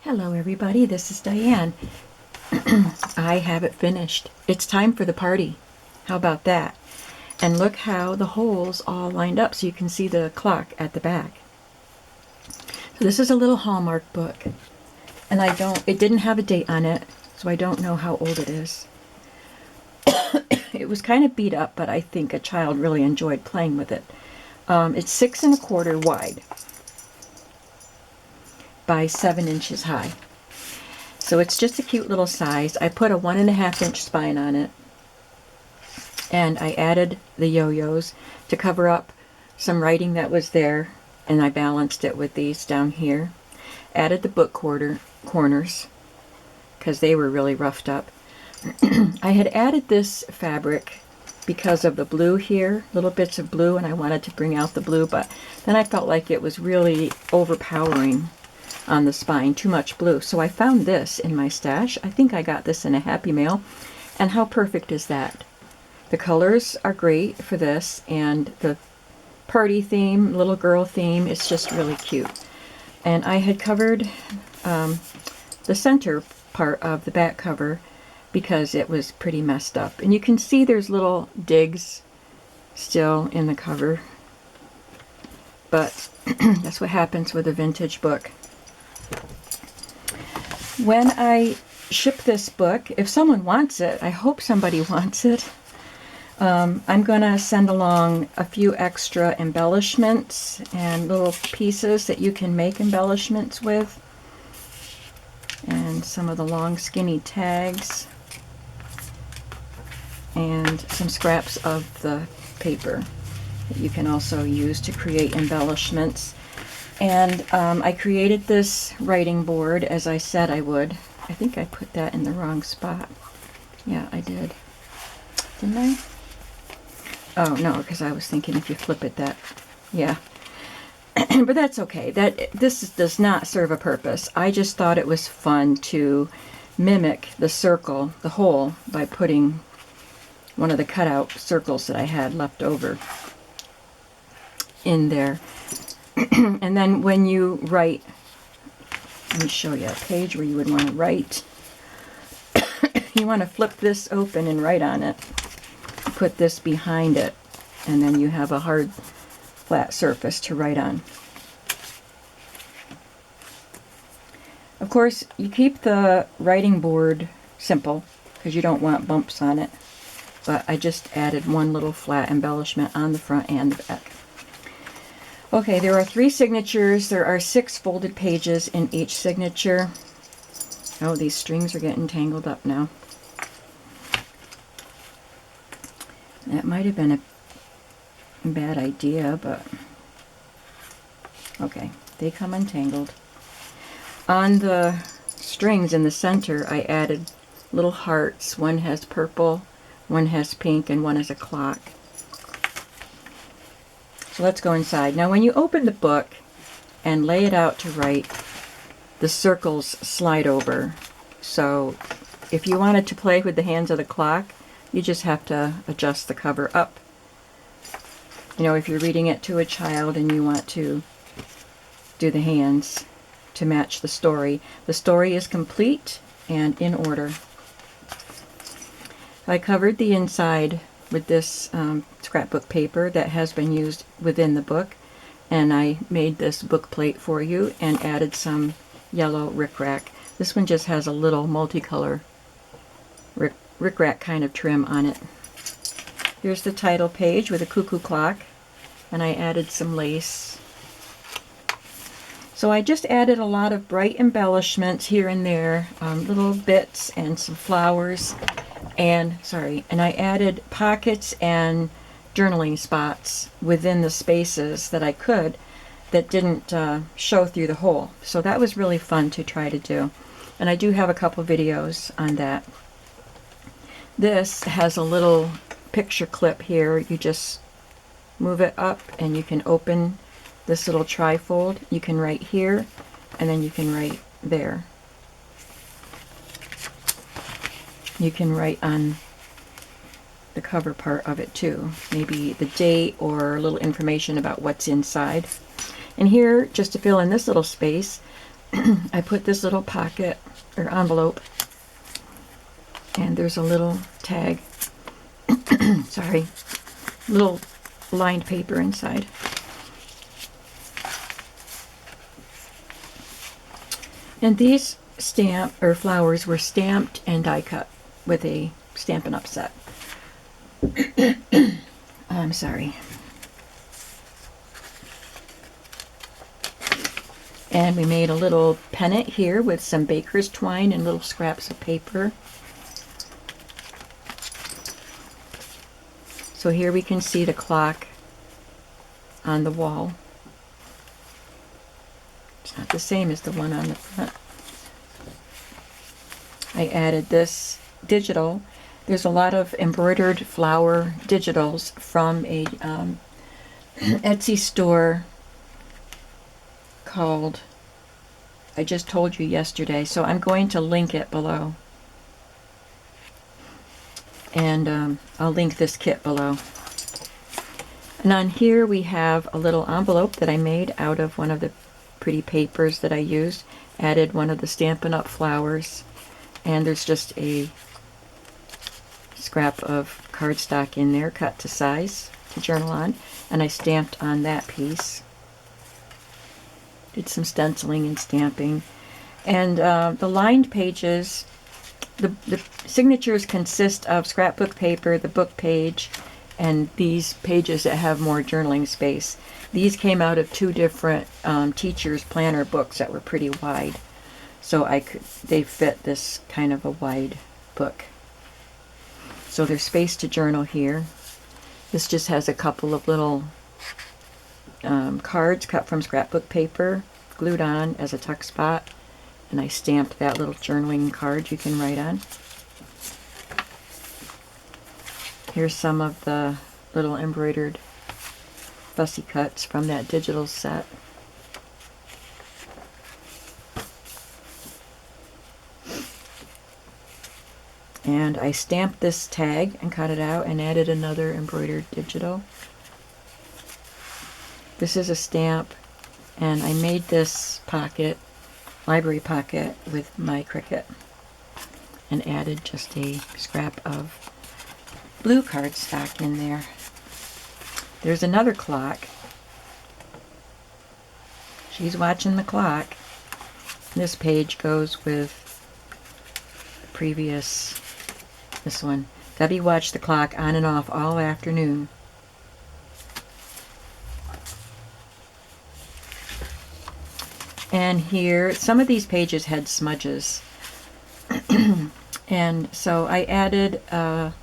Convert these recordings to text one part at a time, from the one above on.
Hello everybody, this is Diane. I have it finished. It's time for the party. How about that? And look how the holes all lined up so you can see the clock at the back. So this is a little Hallmark book. And it didn't have a date on it, so I don't know how old it is. It was kind of beat up, but I think a child really enjoyed playing with it. It's 6 1/4 wide by 7 inches high. So it's just a cute little size. I put a 1.5-inch spine on it. And I added the yo-yos to cover up some writing that was there. And I balanced it with these down here. Added the book corners because they were really roughed up. I had added this fabric because of the blue here, little bits of blue, and I wanted to bring out the blue, but then I felt like it was really overpowering on the spine, too much blue. So I found this in my stash. I think I got this in a Happy Mail. And how perfect is that? The colors are great for this, and the party theme, little girl theme, is just really cute. And I had covered the center part of the back cover because it was pretty messed up. And you can see there's little digs still in the cover. But that's what happens with a vintage book. When I ship this book, if someone wants it, I hope somebody wants it, I'm going to send along a few extra embellishments and little pieces that you can make embellishments with. And some of the long skinny tags. And some scraps of the paper that you can also use to create embellishments. And I created this writing board as I said I would. I think I put that in the wrong spot. Yeah, I did. Didn't I? Oh, no, because I was thinking if you flip it that, yeah. But that's okay. This does not serve a purpose. I just thought it was fun to mimic the circle, the hole, by putting one of the cutout circles that I had left over in there. And then when you write, let me show you a page where you would want to write. You want to flip this open and write on it. Put this behind it, and then you have a hard, flat surface to write on. Of course, you keep the writing board simple because you don't want bumps on it. But I just added one little flat embellishment on the front and the back. Okay, there are 3 signatures. There are 6 folded pages in each signature. Oh, these strings are getting tangled up now. That might have been a bad idea, but okay, they come untangled. On the strings in the center, I added little hearts. One has purple, one has pink, and one has a clock. So let's go inside. Now when you open the book and lay it out to write, the circles slide over. So if you wanted to play with the hands of the clock, you just have to adjust the cover up. You know, if you're reading it to a child and you want to do the hands to match the story is complete and in order. I covered the inside with this scrapbook paper that has been used within the book, and I made this book plate for you and added some yellow rickrack. This one just has a little multicolor rickrack kind of trim on it. Here's the title page with a cuckoo clock, and I added some lace. So I just added a lot of bright embellishments here and there, little bits and some flowers. And I added pockets and journaling spots within the spaces that I could that didn't show through the hole. So that was really fun to try to do. And I do have a couple videos on that. This has a little picture clip here. You just move it up and you can open this little trifold. You can write here and then you can write there. You can write on the cover part of it too. Maybe the date or a little information about what's inside. And here, just to fill in this little space, I put this little pocket or envelope, and there's a little tag, sorry, little lined paper inside. And these stamp or flowers were stamped and die cut with a Stampin' Up set. I'm sorry. And we made a little pennant here with some baker's twine and little scraps of paper. So here we can see the clock on the wall. It's not the same as the one on the front. I added this digital. There's a lot of embroidered flower digitals from a Etsy store called, I just told you yesterday, so I'm going to link it below. And I'll link this kit below. And on here we have a little envelope that I made out of one of the pretty papers that I used. Added one of the Stampin' Up! Flowers. And there's just a scrap of cardstock in there, cut to size to journal on. And I stamped on that piece. Did some stenciling and stamping. And the lined pages, the signatures consist of scrapbook paper, the book page, and these pages that have more journaling space. These came out of two different teachers' planner books that were pretty wide. So they fit this kind of a wide book. So there's space to journal here. This just has a couple of little cards cut from scrapbook paper, glued on as a tuck spot, and I stamped that little journaling card you can write on. Here's some of the little embroidered fussy cuts from that digital set. And I stamped this tag and cut it out and added another embroidered digital. This is a stamp, and I made this pocket, library pocket, with my Cricut and added just a scrap of blue cardstock in there. There's another clock. She's watching the clock. This page goes with the previous, this one. Debbie watched the clock on and off all afternoon. And here, some of these pages had smudges. And so I added a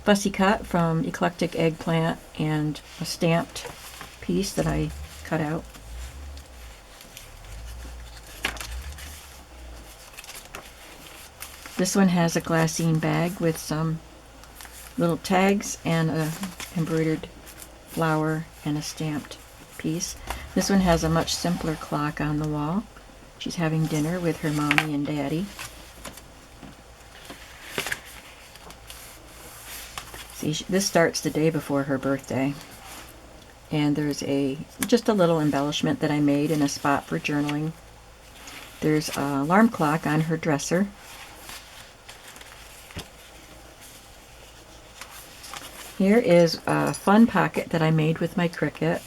fussy cut from Eclectic Eggplant and a stamped piece that I cut out. This one has a glassine bag with some little tags and a embroidered flower and a stamped piece. This one has a much simpler clock on the wall. She's having dinner with her mommy and daddy. See, this starts the day before her birthday. And there's just a little embellishment that I made in a spot for journaling. There's an alarm clock on her dresser. Here is a fun pocket that I made with my Cricut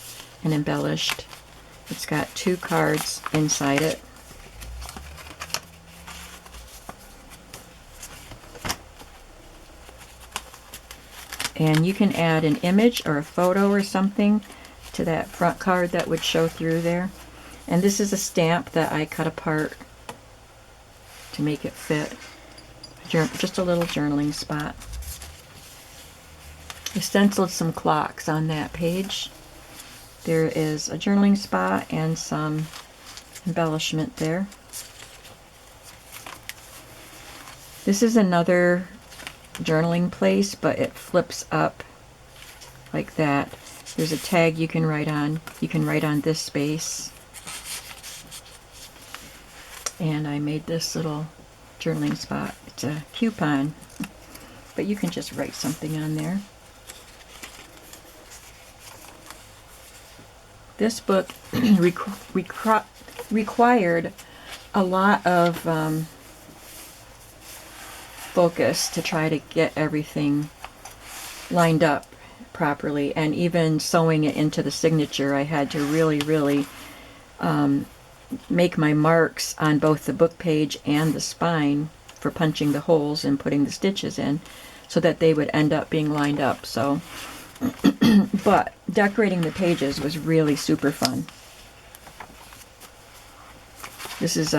and embellished. It's got 2 cards inside it. And you can add an image or a photo or something to that front card that would show through there. And this is a stamp that I cut apart to make it fit. Just a little journaling spot. I stenciled some clocks on that page. There is a journaling spot and some embellishment there. This is another journaling place, but it flips up like that. There's a tag you can write on. You can write on this space. And I made this little journaling spot. It's a coupon, but you can just write something on there. This book required a lot of focus to try to get everything lined up properly, and even sewing it into the signature, I had to really make my marks on both the book page and the spine for punching the holes and putting the stitches in so that they would end up being lined up. So but decorating the pages was really super fun. This is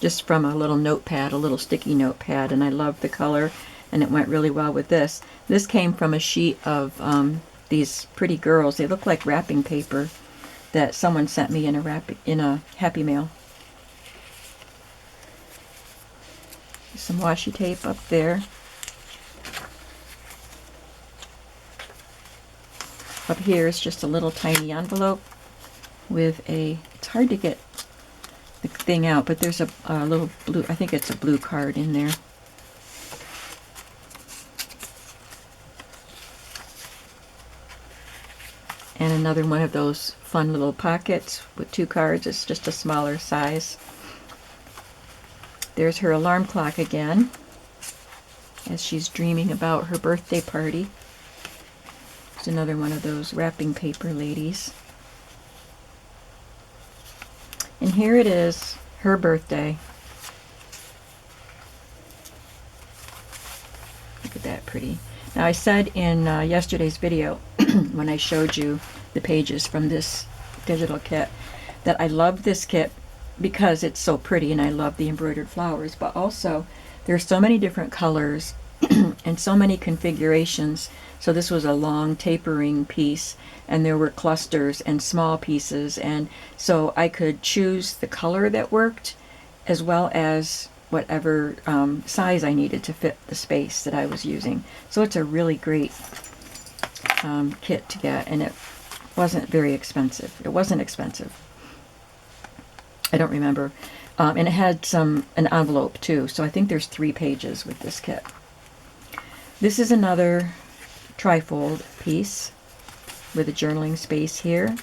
just from a little notepad, a little sticky notepad, and I love the color, and it went really well with this. This came from a sheet of these pretty girls. They look like wrapping paper that someone sent me in a Happy Mail. Some washi tape up there. Up here is just a little tiny envelope with a, it's hard to get the thing out, but there's a little blue, I think it's a blue card in there. And another one of those fun little pockets with 2 cards. It's just a smaller size. There's her alarm clock again, as she's dreaming about her birthday party. It's another one of those wrapping paper ladies. And here it is, her birthday. Look at that pretty. Now I said in yesterday's video, when I showed you the pages from this digital kit, that I love this kit because it's so pretty and I love the embroidered flowers, but also there's so many different colors and so many configurations. So this was a long tapering piece, and there were clusters and small pieces, and so I could choose the color that worked as well as whatever size I needed to fit the space that I was using. So it's a really great kit to get, and it wasn't very expensive. It wasn't expensive. I don't remember. And it had an envelope too, so I think there's 3 pages with this kit. This is another trifold piece with a journaling space here,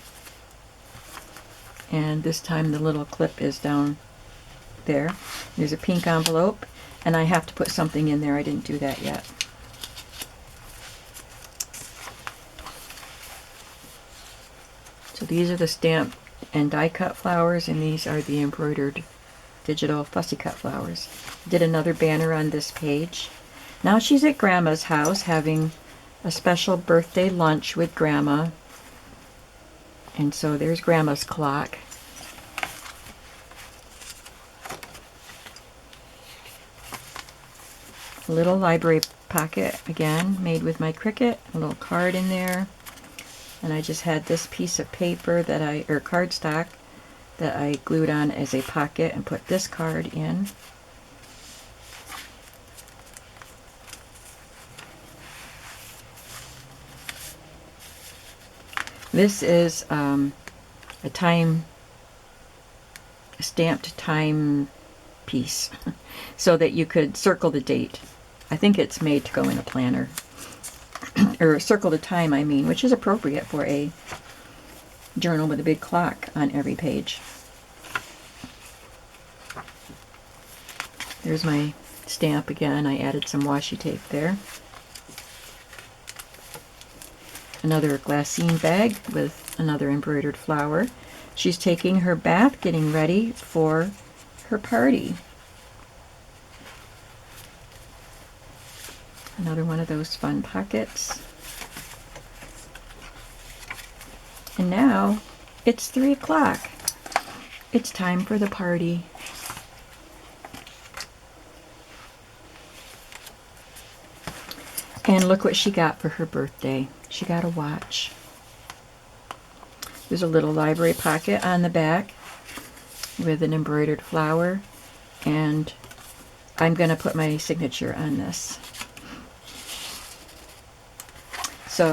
and this time the little clip is down there. There's a pink envelope, and I have to put something in there. I didn't do that yet. So these are the stamped and die cut flowers, and these are the embroidered digital fussy cut flowers. Did another banner on this page. Now she's at Grandma's house having a special birthday lunch with Grandma. And so there's Grandma's clock. A little library pocket, again, made with my Cricut. A little card in there. And I just had this piece of paper or cardstock that I glued on as a pocket and put this card in. This is a stamped time piece so that you could circle the date. I think it's made to go in a planner. Or circle the time, I mean, which is appropriate for a journal with a big clock on every page. There's my stamp again. I added some washi tape there. Another glassine bag with another embroidered flower. She's taking her bath, getting ready for her party. Another one of those fun pockets. And now it's 3 o'clock. It's time for the party. And look what she got for her birthday. She got a watch. There's a little library pocket on the back with an embroidered flower, and I'm going to put my signature on this. So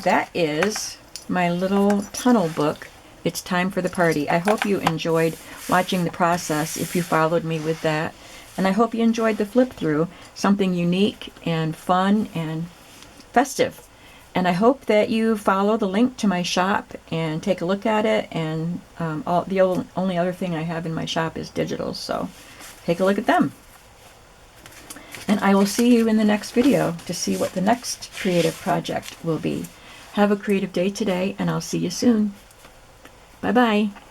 that is my little tunnel book. It's time for the party. I hope you enjoyed watching the process if you followed me with that. And I hope you enjoyed the flip through, something unique and fun and festive. And I hope that you follow the link to my shop and take a look at it. And only other thing I have in my shop is digitals, so take a look at them. And I will see you in the next video to see what the next creative project will be. Have a creative day today, and I'll see you soon. Bye-bye.